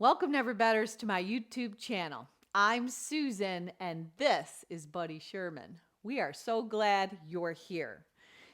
Welcome, Never Betters, to my YouTube channel. I'm Susan, and this is Buddy Sherman. We are so glad you're here.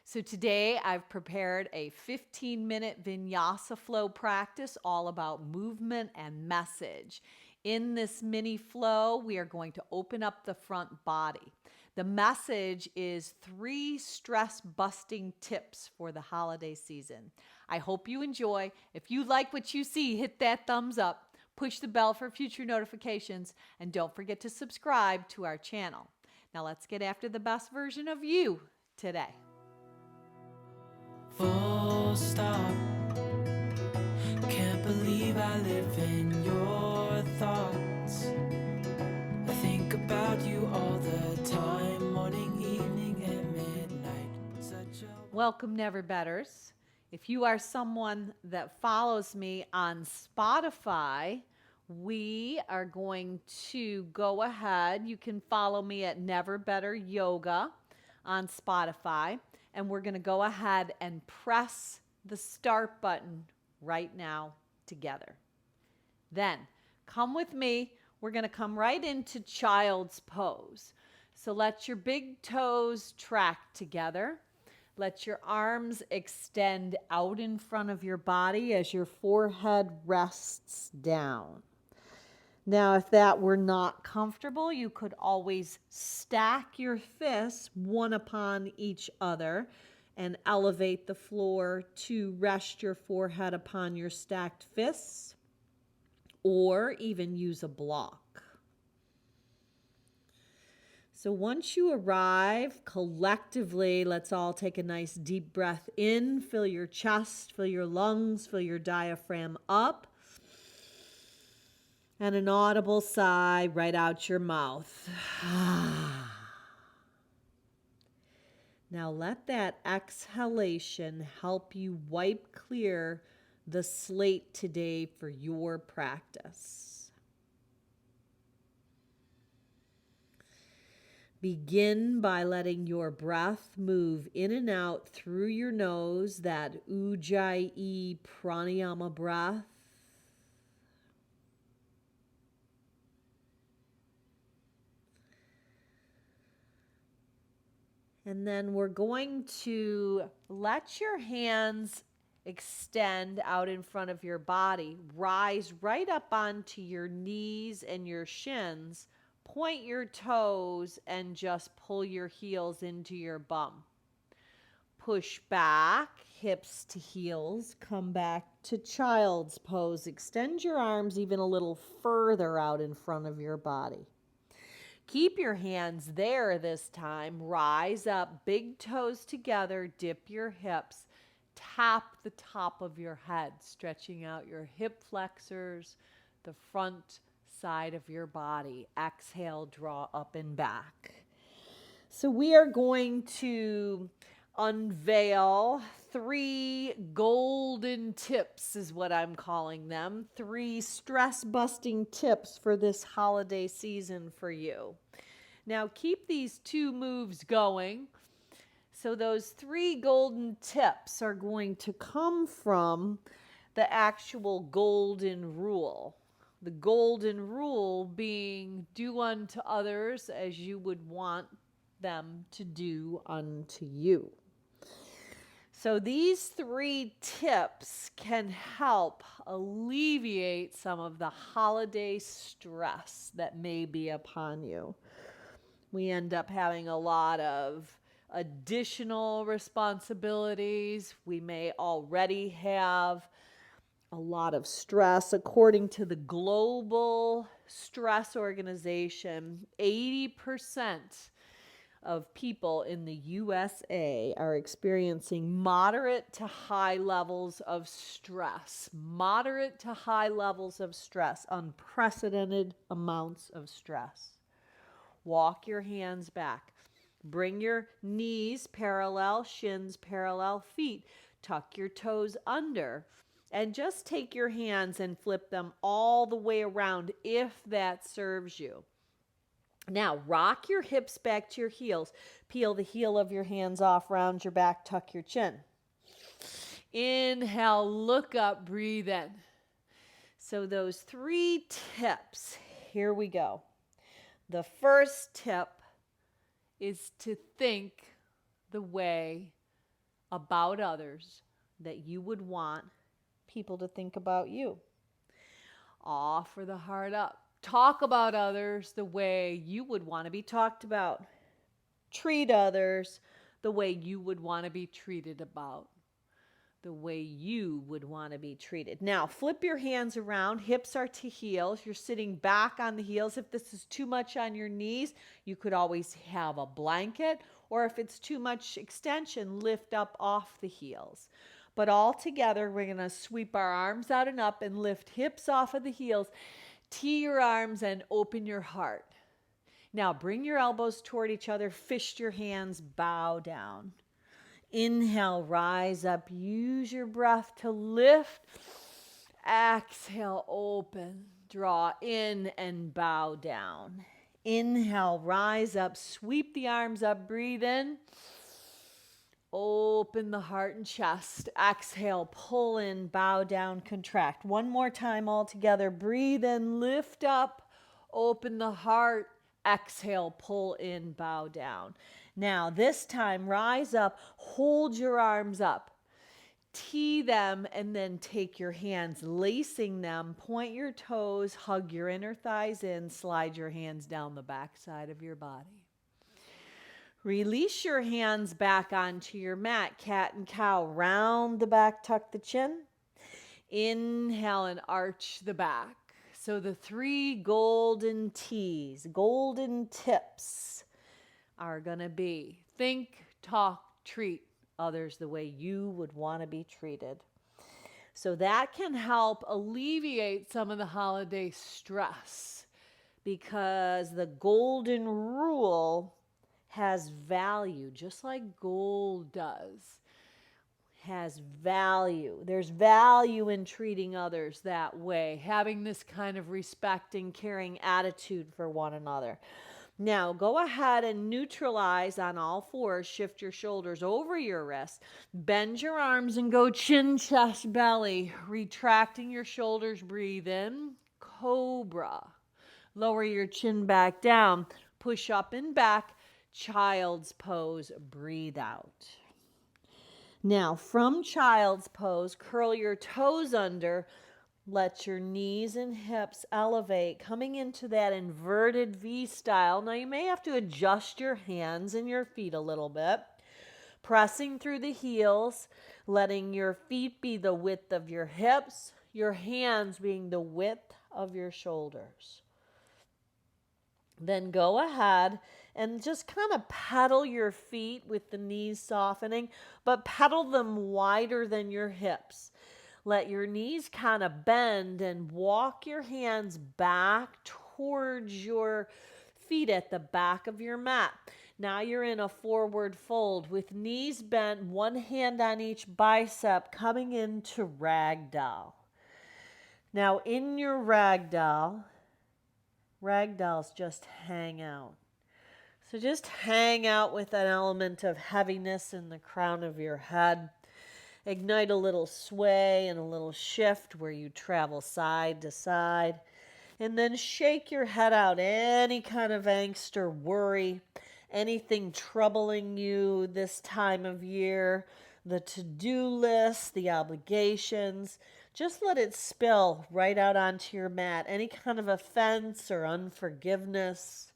So today I've prepared a 15-minute vinyasa flow practice all about movement and message. In this mini flow, we are going to open up the front body. The message is 3 stress-busting tips for the holiday season. I hope you enjoy. If you like what you see, hit that thumbs up. Push the bell for future notifications, and don't forget to subscribe to our channel. Now let's get after the best version of you today. Full stop. Can't believe I live in your thoughts. I think about you all the time, morning, evening, and midnight. Welcome, Never Betters. If you are someone that follows me on Spotify, we are going to go ahead. You can follow me at Never Better Yoga on Spotify, and we're going to go ahead and press the start button right now together. Then come with me. We're going to come right into child's pose. So let your big toes track together. Let your arms extend out in front of your body as your forehead rests down. Now, if that were not comfortable, you could always stack your fists one upon each other and elevate the floor to rest your forehead upon your stacked fists, or even use a block. So once you arrive, collectively, let's all take a nice deep breath in. Fill your chest, fill your lungs, fill your diaphragm up. And an audible sigh right out your mouth. Now let that exhalation help you wipe clear the slate today for your practice. Begin by letting your breath move in and out through your nose, that Ujjayi pranayama breath. And then we're going to let your hands extend out in front of your body. Rise right up onto your knees and your shins. Point your toes and just pull your heels into your bum. Push back, hips to heels. Come back to child's pose. Extend your arms even a little further out in front of your body. Keep your hands there this time. Rise up, big toes together, dip your hips, tap the top of your head, stretching out your hip flexors, the front side of your body. Exhale, draw up and back. So we are going to unveil 3 golden tips, is what I'm calling them. 3 stress-busting tips for this holiday season for you. Now keep these 2 moves going. So those 3 golden tips are going to come from the actual golden rule. The golden rule being do unto others as you would want them to do unto you. So these 3 tips can help alleviate some of the holiday stress that may be upon you. We end up having a lot of additional responsibilities. We may already have a lot of stress. According to the Global Stress Organization, 80% of people in the USA are experiencing moderate to high levels of stress. Moderate to high levels of stress, unprecedented amounts of stress. Walk your hands back. Bring your knees parallel, shins parallel, feet. Tuck your toes under. And just take your hands and flip them all the way around if that serves you. Now, rock your hips back to your heels. Peel the heel of your hands off, round your back, tuck your chin. Inhale, look up, breathe in. So those 3 tips, here we go. The first tip is to think the way about others that you would want people to think about you. Offer the heart up. Talk about others the way you would want to be talked about. Treat others the way you would want to be treated about. The way you would want to be treated. Now, flip your hands around. Hips are to heels. You're sitting back on the heels. If this is too much on your knees, you could always have a blanket, or if it's too much extension, lift up off the heels. But all together, we're going to sweep our arms out and up and lift hips off of the heels. Tee your arms and open your heart. Now, bring your elbows toward each other. Fist your hands. Bow down. Inhale, rise up. Use your breath to lift. Exhale, open. Draw in and bow down. Inhale, rise up. Sweep the arms up. Breathe in. Open the heart and chest. Exhale, pull in, bow down, contract. One more time all together. Breathe in, lift up, open the heart. Exhale, pull in, bow down. Now, this time, rise up, hold your arms up. Tee them and then take your hands, lacing them, point your toes, hug your inner thighs in, slide your hands down the back side of your body. Release your hands back onto your mat, cat and cow. Round the back, tuck the chin. Inhale and arch the back. So the 3 golden T's, golden tips are going to be think, talk, treat others the way you would want to be treated. So that can help alleviate some of the holiday stress, because the golden rule has value, just like gold does. Has value. There's value in treating others that way, having this kind of respecting, caring attitude for one another. Now, go ahead and neutralize on all fours. Shift your shoulders over your wrists. Bend your arms and go chin, chest, belly. Retracting your shoulders. Breathe in. Cobra. Lower your chin back down. Push up and back. Child's pose. Breathe out. Now, from child's pose, curl your toes under. Let your knees and hips elevate, coming into that inverted V style. Now, you may have to adjust your hands and your feet a little bit. Pressing through the heels, letting your feet be the width of your hips, your hands being the width of your shoulders. Then go ahead and just kind of pedal your feet with the knees softening, but pedal them wider than your hips. Let your knees kind of bend and walk your hands back towards your feet at the back of your mat. Now you're in a forward fold with knees bent, one hand on each bicep, coming into Ragdoll. Now in your Ragdolls just hang out. So just hang out with an element of heaviness in the crown of your head. Ignite a little sway and a little shift where you travel side to side. And then shake your head out. Any kind of angst or worry, anything troubling you this time of year, the to-do list, the obligations, just let it spill right out onto your mat. Any kind of offense or unforgiveness.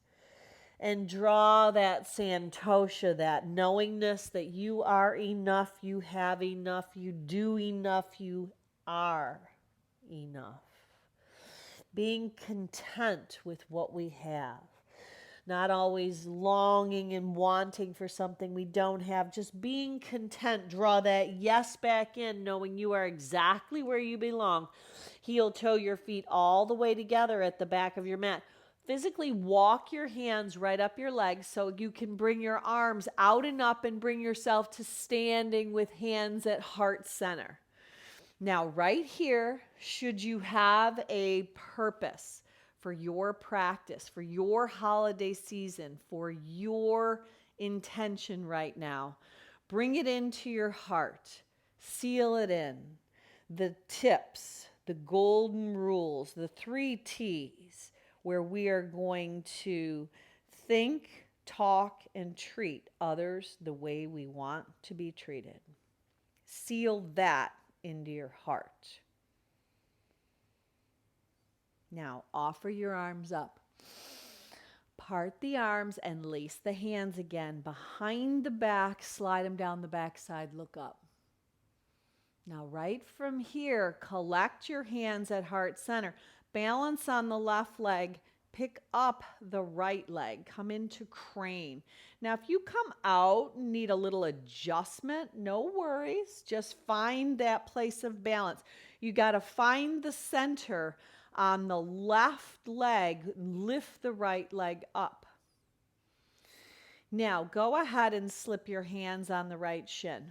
And draw that santosha, that knowingness that you are enough, you have enough, you do enough, you are enough. Being content with what we have. Not always longing and wanting for something we don't have. Just being content. Draw that yes back in, knowing you are exactly where you belong. Heel toe your feet all the way together at the back of your mat. Physically walk your hands right up your legs so you can bring your arms out and up and bring yourself to standing with hands at heart center. Now, right here, should you have a purpose for your practice, for your holiday season, for your intention right now, bring it into your heart. Seal it in. The tips, the golden rules, the 3 T's, where we are going to think, talk, and treat others the way we want to be treated. Seal that into your heart. Now, offer your arms up. Part the arms and lace the hands again behind the back. Slide them down the back side. Look up. Now, right from here, collect your hands at heart center. Balance on the left leg. Pick up the right leg. Come into crane. Now, if you come out and need a little adjustment, no worries. Just find that place of balance. You got to find the center on the left leg. Lift the right leg up. Now, go ahead and slip your hands on the right shin.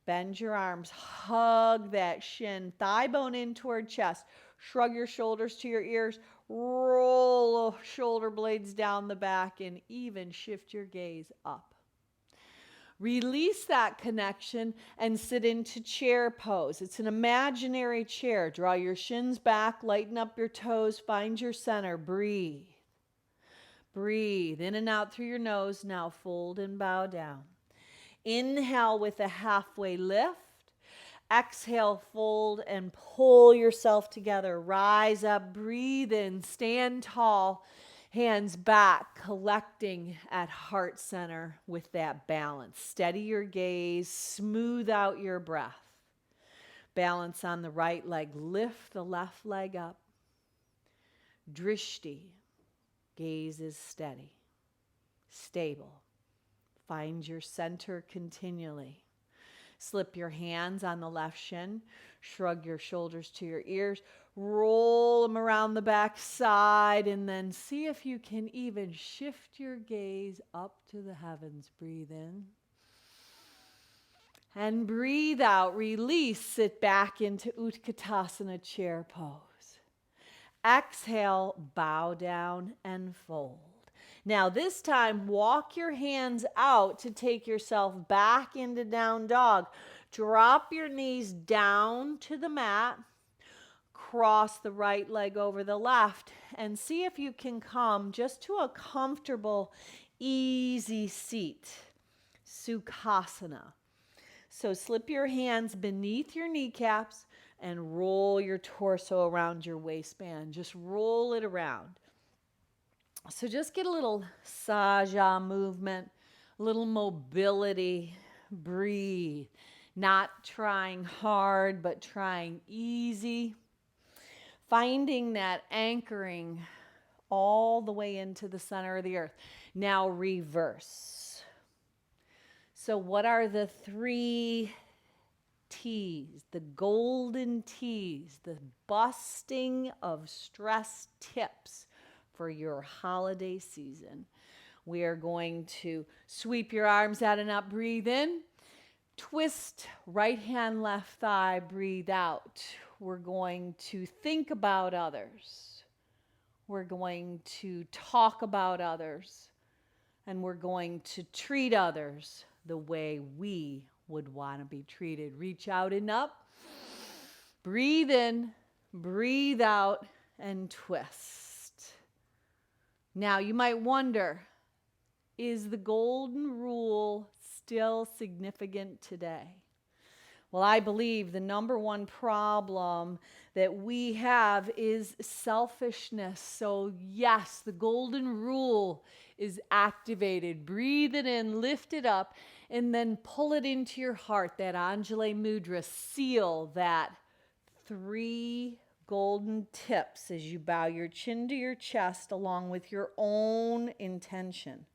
Bend your arms, hug that shin, thigh bone in toward chest. Shrug your shoulders to your ears, roll shoulder blades down the back, and even shift your gaze up. Release that connection and sit into chair pose. It's an imaginary chair. Draw your shins back, lighten up your toes, find your center, breathe. Breathe in and out through your nose. Now fold and bow down. Inhale with a halfway lift. Exhale, fold and pull yourself together. Rise up, breathe in, stand tall, hands back, collecting at heart center with that balance. Steady your gaze, smooth out your breath. Balance on the right leg, lift the left leg up. Drishti, gaze is steady, stable. Find your center continually. Slip your hands on the left shin. Shrug your shoulders to your ears. Roll them around the back side. And then see if you can even shift your gaze up to the heavens. Breathe in. And breathe out. Release. Sit back into Utkatasana chair pose. Exhale. Bow down and fold. Now this time, walk your hands out to take yourself back into down dog. Drop your knees down to the mat. Cross the right leg over the left and see if you can come just to a comfortable, easy seat. Sukhasana. So slip your hands beneath your kneecaps and roll your torso around your waistband. Just roll it around. So just get a little saja movement, a little mobility, breathe. Not trying hard, but trying easy. Finding that anchoring all the way into the center of the earth. Now reverse. So what are the 3 T's, the golden T's, the busting of stress tips for your holiday season? We are going to sweep your arms out and up, breathe in. Twist right hand, left thigh, breathe out. We're going to think about others. We're going to talk about others. And we're going to treat others the way we would want to be treated. Reach out and up. Breathe in, breathe out, and twist. Now you might wonder, is the golden rule still significant today? Well, I believe the number one problem that we have is selfishness. So yes, the golden rule is activated. Breathe it in, lift it up, and then pull it into your heart, that Anjali Mudra. Seal that 3 golden tips as you bow your chin to your chest along with your own intention.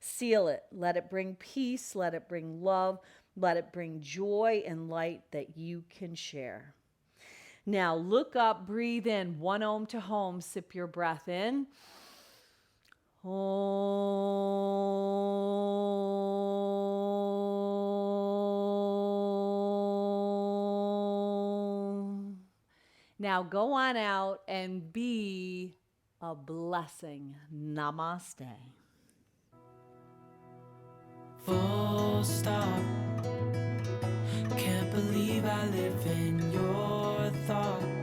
Seal it. Let it bring peace. Let it bring love. Let it bring joy and light that you can share. Now look up, breathe in. 1 Om to home. Sip your breath in. Om. Now go on out and be a blessing. Namaste. Full stop. Can't believe I live in your thoughts.